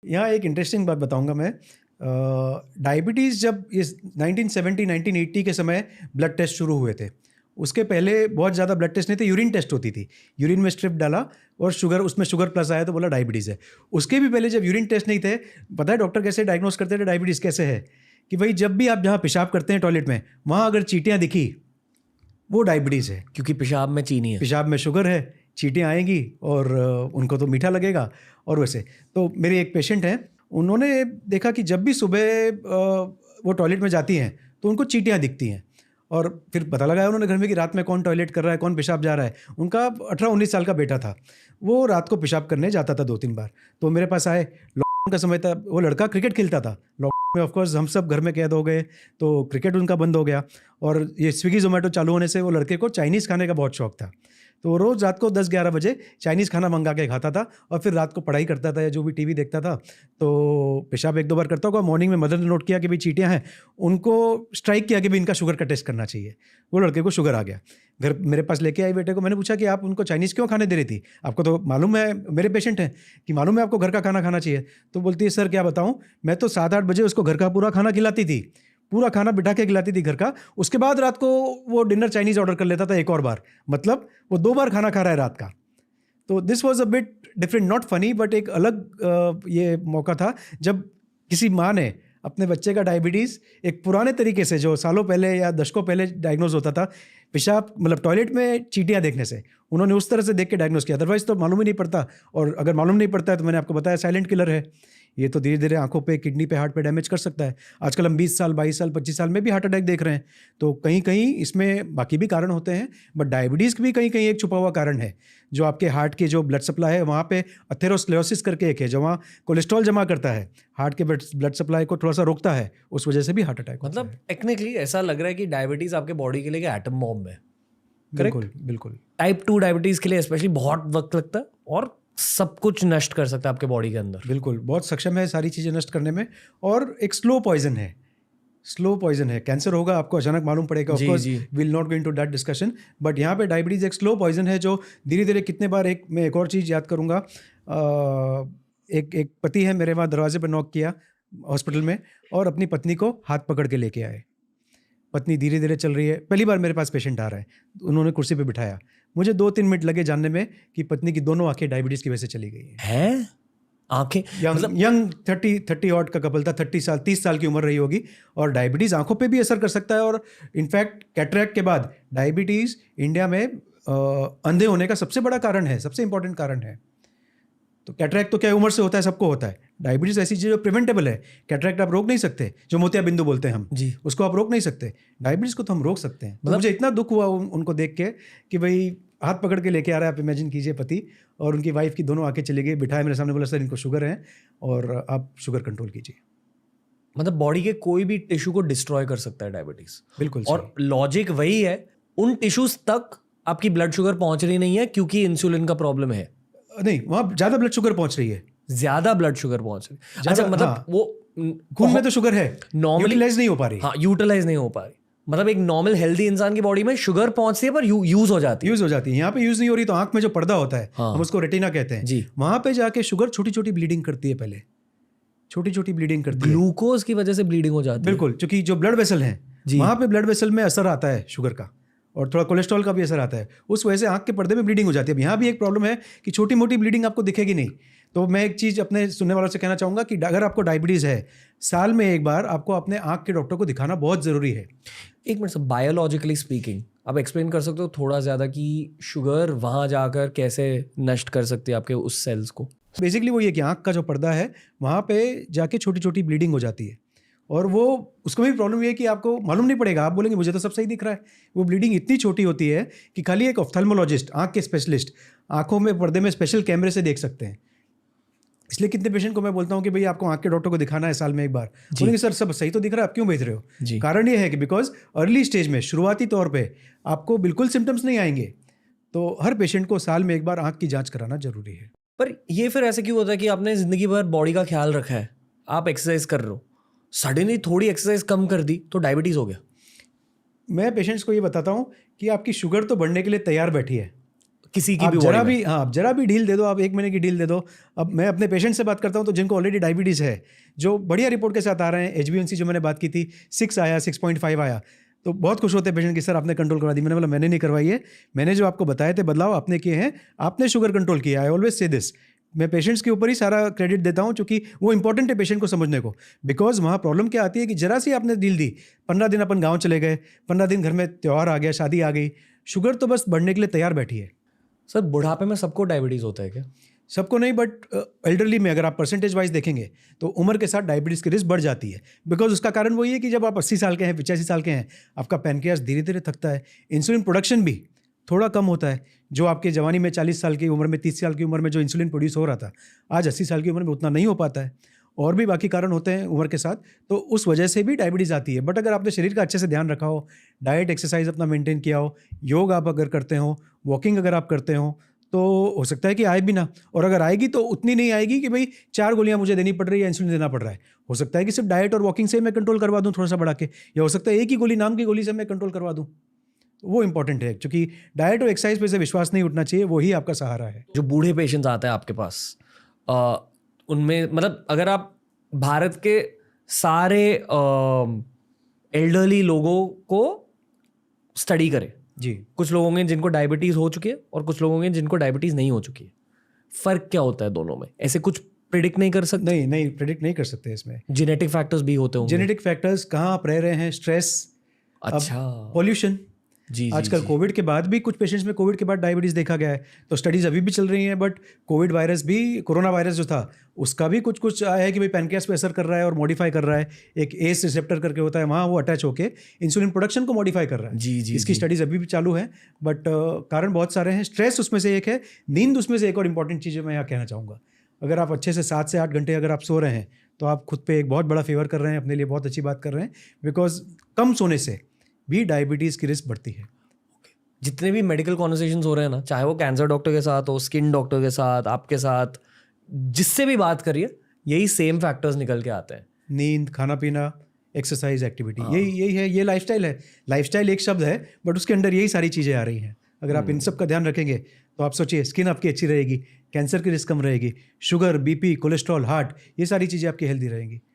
यहाँ एक इंटरेस्टिंग बात बताऊंगा मैं। डायबिटीज़ जब इस 1970 1980 के समय ब्लड टेस्ट शुरू हुए थे, उसके पहले बहुत ज़्यादा ब्लड टेस्ट नहीं थे, यूरिन टेस्ट होती थी। यूरिन में स्ट्रिप डाला और शुगर, उसमें शुगर प्लस आया तो बोला डायबिटीज़ है। उसके भी पहले जब यूरिन टेस्ट नहीं थे, पता है डॉक्टर कैसे डायग्नोस करते थे डायबिटीज़ कैसे है? कि भाई जब भी आप जहाँ पेशाब करते हैं टॉयलेट में, वहाँ अगर चींटियाँ दिखी, वो डायबिटीज़ है। क्योंकि पेशाब में चीनी है। पेशाब में शुगर है, चींटियाँ आएंगी और उनको तो मीठा लगेगा। और वैसे तो मेरे एक पेशेंट हैं, उन्होंने देखा कि जब भी सुबह वो टॉयलेट में जाती हैं तो उनको चींटियाँ दिखती हैं। और फिर पता लगाया उन्होंने घर में कि रात में कौन टॉयलेट कर रहा है, कौन पेशाब जा रहा है। उनका 18-19 साल का बेटा था, वो रात को पेशाब करने जाता था 2-3 बार। तो मेरे पास आए, लॉकडाउन का समय था, वो लड़का क्रिकेट खेलता था। लॉकडाउन में ऑफकोर्स हम सब घर में कैद हो गए, तो क्रिकेट उनका बंद हो गया। और ये स्विगी जोमेटो चालू होने से वो लड़के को चाइनीज़ खाने का बहुत शौक था। तो वो रोज़ रात को 10-11 बजे चाइनीज़ खाना मंगा के खाता था और फिर रात को पढ़ाई करता था या जो भी टीवी देखता था। तो पेशाब 1-2 बार करता होगा। मॉर्निंग में मदर ने नोट किया कि भाई चींटियाँ हैं, उनको स्ट्राइक किया कि भाई इनका शुगर का टेस्ट करना चाहिए। वो लड़के को शुगर आ गया। घर मेरे पास लेके आई बेटे को। मैंने पूछा कि आप उनको चाइनीज़ क्यों खाने दे रही थी? आपको तो मालूम है, मेरे पेशेंट हैं, कि मालूम है आपको घर का खाना खाना चाहिए। तो बोलती है सर क्या बताऊँ, मैं तो 7-8 बजे उसको घर का पूरा खाना खिलाती थी, पूरा खाना बिठा के खिलाती थी घर का। उसके बाद रात को वो डिनर चाइनीज़ ऑर्डर कर लेता था एक और बार। मतलब वो 2 बार खाना खा रहा है रात का। तो this was a bit different, not funny, but एक अलग ये मौका था जब किसी माँ ने अपने बच्चे का डायबिटीज़ एक पुराने तरीके से, जो सालों पहले या दशकों पहले डायग्नोज होता था, पेशाब मतलब टॉयलेट में चींटियाँ देखने से, उन्होंने उस तरह से देख के डायग्नोज किया। अदरवाइज तो मालूम ही नहीं पड़ता। और अगर मालूम नहीं पड़ता है तो मैंने आपको बताया साइलेंट किलर है। ये तो धीरे धीरे आंखों पे, किडनी पे, हार्ट पे डैमेज कर सकता है। आजकल हम 20 साल 22 साल 25 साल में भी हार्ट अटैक देख रहे हैं। तो कहीं कहीं इसमें बाकी भी कारण होते हैं, बट डायबिटीज़ भी कहीं कहीं एक छुपा हुआ कारण है, जो आपके हार्ट के जो ब्लड सप्लाई है वहाँ पे अथेरोस्क्लेरोसिस करके एक है, जो वहाँ कोलेस्ट्रॉल जमा करता है, हार्ट के ब्लड सप्लाई को थोड़ा सा रोकता है, उस वजह से भी हार्ट अटैक होता है। मतलब टेक्निकली ऐसा लग रहा है कि डायबिटीज आपके बॉडी के लिए एटम बॉम्ब है। बिल्कुल बिल्कुल। टाइप 2 डायबिटीज के लिए स्पेशली बहुत वक्त लगता है और सब कुछ नष्ट कर सकता है आपके बॉडी के अंदर। बिल्कुल, बहुत सक्षम है सारी चीज़ें नष्ट करने में। और एक स्लो पॉइजन है, स्लो पॉइजन है। कैंसर होगा आपको अचानक मालूम पड़ेगा, of course will not go into that discussion, but यहाँ पे डायबिटीज़ एक स्लो पॉइजन है जो धीरे धीरे कितने बार, एक मैं एक और चीज़ याद करूँगा। एक पति है, मेरे वहाँ दरवाजे पर नॉक किया हॉस्पिटल में और अपनी पत्नी को हाथ पकड़ के लेके आए। पत्नी धीरे धीरे चल रही है, पहली बार मेरे पास पेशेंट आ रहा है, उन्होंने कुर्सी पे बिठाया। मुझे 2-3 मिनट लगे जानने में कि पत्नी की दोनों आंखें डायबिटीज़ की वजह से चली गई हैं। आंखें यंग 30 ऑड का कपल था, 30 साल 30 साल की उम्र रही होगी। और डायबिटीज़ आंखों पे भी असर कर सकता है। और इनफैक्ट कैटरैक्ट के बाद डायबिटीज़ इंडिया में अंधे होने का सबसे बड़ा कारण है, सबसे इंपॉर्टेंट कारण है। तो कैटरैक्ट तो क्या उम्र से होता है, सबको होता है। डायबिटीज़ ऐसी चीज़ जो प्रिवेंटेबल है। कैटरैक्ट आप रोक नहीं सकते, जो मोतिया बिंदु बोलते हैं हम जी, उसको आप रोक नहीं सकते। डायबिटीज़ को तो हम रोक सकते हैं। तो मुझे इतना दुख हुआ उनको देख के कि भाई हाथ पकड़ के लेके आ रहा है, आप इमेजिन कीजिए, पति और उनकी वाइफ की दोनों आंखें चली गई। बिठाया मेरे सामने, बोला सर इनको शुगर है और आप शुगर कंट्रोल कीजिए। मतलब बॉडी के कोई भी टिश्यू को डिस्ट्रॉय कर सकता है डायबिटीज। बिल्कुल। और लॉजिक वही है, उन टिश्यूज तक आपकी ब्लड शुगर पहुंच रही नहीं है क्योंकि इंसुलिन का प्रॉब्लम है। नहीं, वहाँ ज़्यादा ब्लड शुगर पहुँच रही है, ज्यादा ब्लड शुगर पहुंच रही है। अच्छा, मतलब हाँ, वो खून में तो शुगर है, नॉर्मली यूटिलाइज नहीं हो पा रही। हाँ, यूटिलाइज नहीं हो पा रही। मतलब एक नॉर्मल हेल्दी इंसान की बॉडी में शुगर पहुंचती है पर यूज हो जाती है। यूज हो जाती है, यहाँ पे यूज नहीं हो रही। तो आंख में जो पर्दा होता है, हम उसको रेटिना कहते हैं जी, वहाँ पे जाके शुगर छोटी छोटी ब्लीडिंग करती है, पहले छोटी छोटी ब्लीडिंग करती है। ग्लूकोज की वजह से ब्लीडिंग हो जाती है। बिल्कुल, क्योंकि जो ब्लड वेसल हैं वहाँ पे ब्लड वेसल में असर आता है शुगर का, और थोड़ा कोलेस्ट्रॉल का भी असर आता है। उस वजह से आंख के पर्दे में ब्लीडिंग हो जाती है। अब यहाँ भी एक प्रॉब्लम है कि छोटी मोटी ब्लीडिंग आपको दिखेगी नहीं। तो मैं एक चीज़ अपने सुनने वालों से कहना चाहूँगा कि अगर आपको डायबिटीज़ है, साल में एक बार आपको अपने आंख के डॉक्टर को दिखाना बहुत ज़रूरी है। एक मिनट, बायोलॉजिकली स्पीकिंग आप एक्सप्लेन कर सकते हो थोड़ा ज़्यादा कि शुगर वहाँ जाकर कैसे नष्ट कर सकती है आपके उस सेल्स को? बेसिकली वो ये कि आंख का जो पर्दा है वहाँ पे जाके छोटी छोटी ब्लीडिंग हो जाती है, और वो उसको भी प्रॉब्लम ये है कि आपको मालूम नहीं पड़ेगा। आप बोलेंगे मुझे तो सब सही दिख रहा है। वो ब्लीडिंग इतनी छोटी होती है कि खाली एक ऑफ्थल्मोलॉजिस्ट, आंख के स्पेशलिस्ट, आंखों में पर्दे में स्पेशल कैमरे से देख सकते हैं। इसलिए कितने पेशेंट को मैं बोलता हूँ कि भाई आपको आंख के डॉक्टर को दिखाना है साल में एक बार। बोलेंगे सर सब सही तो दिख रहा है, आप क्यों भेज रहे हो? कारण ये है कि बिकॉज अर्ली स्टेज में, शुरुआती तौर पे आपको बिल्कुल सिम्टम्स नहीं आएंगे। तो हर पेशेंट को साल में एक बार आंख की जांच कराना जरूरी है। पर ये फिर ऐसे क्यों होता है कि आपने जिंदगी भर बॉडी का ख्याल रखा है, आप एक्सरसाइज कर रहे हो, सडनली थोड़ी एक्सरसाइज कम कर दी तो डायबिटीज हो गया? मैं पेशेंट्स को ये बताता हूँ कि आपकी शुगर तो बढ़ने के लिए तैयार बैठी है, किसी की आप भी जरा body में। भी, हाँ, आप जरा भी ढील दे दो, आप 1 महीने की ढील दे दो। अब मैं अपने पेशेंट से बात करता हूँ तो जिनको ऑलरेडी डायबिटीज़ है, जो बढ़िया रिपोर्ट के साथ आ रहे हैं, HbA1c जो मैंने बात की थी 6 आया, 6.5 आया, तो बहुत खुश होते हैं पेशेंट कि सर आपने कंट्रोल करवा दी। मैंने बोला मैंने नहीं करवाई है, मैंने जो आपको बताए थे बदलाव आपने किए हैं, आपने शुगर कंट्रोल किया। आई ऑलवेज से दिस, मैं पेशेंट्स के ऊपर ही सारा क्रेडिट देता हूँ, क्योंकि वो इंपॉर्टेंट है पेशेंट को समझने को। बिकॉज वहाँ प्रॉब्लम क्या आती है कि जरा सी आपने ढील दी, 15 दिन अपन गाँव चले गए, 15 दिन घर में त्यौहार आ गया, शादी आ गई, शुगर तो बस बढ़ने के लिए तैयार बैठी है। सर बुढ़ापे में सबको डायबिटीज होता है क्या? सबको नहीं, बट एल्डरली में अगर आप परसेंटेज वाइज देखेंगे तो उम्र के साथ डायबिटीज़ की रिस्क बढ़ जाती है। बिकॉज उसका कारण वही है कि जब आप 80 साल के हैं, 85 साल के हैं, आपका पैनक्रियास धीरे धीरे थकता है, इंसुलिन प्रोडक्शन भी थोड़ा कम होता है। जो आपके जवानी में 40 साल की उम्र में, 30 साल की उम्र में जो इंसुलिन प्रोड्यूस हो रहा था, आज 80 साल की उम्र में उतना नहीं हो पाता है। और भी बाकी कारण होते हैं उम्र के साथ, तो उस वजह से भी डायबिटीज़ आती है। बट अगर आपने शरीर का अच्छे से ध्यान रखा हो, डाइट एक्सरसाइज अपना मेंटेन किया हो, योग आप अगर करते हो, वॉकिंग अगर आप करते हो, तो हो सकता है कि आए भी ना। और अगर आएगी तो उतनी नहीं आएगी कि भाई 4 गोलियां मुझे देनी पड़ रही है या इंसुलिन देना पड़ रहा है। हो सकता है कि सिर्फ डाइट और वॉकिंग से मैं कंट्रोल करवा दूं, थोड़ा सा बढ़ा के, या हो सकता है एक ही गोली, नाम की गोली से मैं कंट्रोल करवा दूं। तो वो इंपॉर्टेंट है, क्योंकि डाइट और एक्सरसाइज पे से विश्वास नहीं उठना चाहिए, वही आपका सहारा है। जो बूढ़े पेशेंट्स आते हैं आपके पास, उनमें मतलब अगर आप भारत के सारे एल्डरली लोगों को स्टडी करें, जी, कुछ लोग होंगे जिनको डायबिटीज हो चुकी है और कुछ लोग होंगे जिनको डायबिटीज नहीं हो चुकी है, फर्क क्या होता है दोनों में? ऐसे कुछ प्रिडिक्ट नहीं कर सकते? नहीं प्रेडिक्ट नहीं कर सकते इसमें। जेनेटिक फैक्टर्स भी होते होंगे। जेनेटिक फैक्टर्स, कहाँ आप रह रहे हैं, स्ट्रेस, अच्छा, पॉल्यूशन। जी आजकल कोविड के बाद भी कुछ पेशेंट्स में कोविड के बाद डायबिटीज़ देखा गया है, तो स्टडीज़ अभी भी चल रही हैं। बट कोविड वायरस भी, कोरोना वायरस जो था, उसका भी कुछ आया है कि भाई पैनक्रियास पे असर कर रहा है और मॉडिफाई कर रहा है। एक एस रिसेप्टर करके होता है वहाँ, वो अटैच होके इंसुलिन प्रोडक्शन को मॉडिफाई कर रहा है। जी इसकी स्टडीज़ अभी भी चालू है। बट कारण बहुत सारे हैं। स्ट्रेस उसमें से एक है, नींद उसमें से एक और इंपॉर्टेंट चीज़ है। मैं यहाँ कहना चाहूँगा, अगर आप अच्छे से 7 से 8 घंटे अगर आप सो रहे हैं, तो आप खुद पे एक बहुत बड़ा फेवर कर रहे हैं, अपने लिए बहुत अच्छी बात कर रहे हैं। बिकॉज कम सोने से भी डायबिटीज़ की रिस्क बढ़ती है। जितने भी मेडिकल कॉन्वर्सेशंस हो रहे हैं ना, चाहे वो कैंसर डॉक्टर के साथ हो, स्किन डॉक्टर के साथ, आपके साथ, जिससे भी बात करिए, यही सेम फैक्टर्स निकल के आते हैं। नींद, खाना पीना, एक्सरसाइज, एक्टिविटी, यही है। ये लाइफस्टाइल है। लाइफस्टाइल एक शब्द है, बट उसके अंदर यही सारी चीज़ें आ रही हैं। अगर आप इन सब का ध्यान रखेंगे तो आप सोचिए, स्किन आपकी अच्छी रहेगी, कैंसर की रिस्क कम रहेगी, शुगर, BP, कोलेस्ट्रॉल, हार्ट, ये सारी चीज़ें आपकी हेल्दी रहेंगी।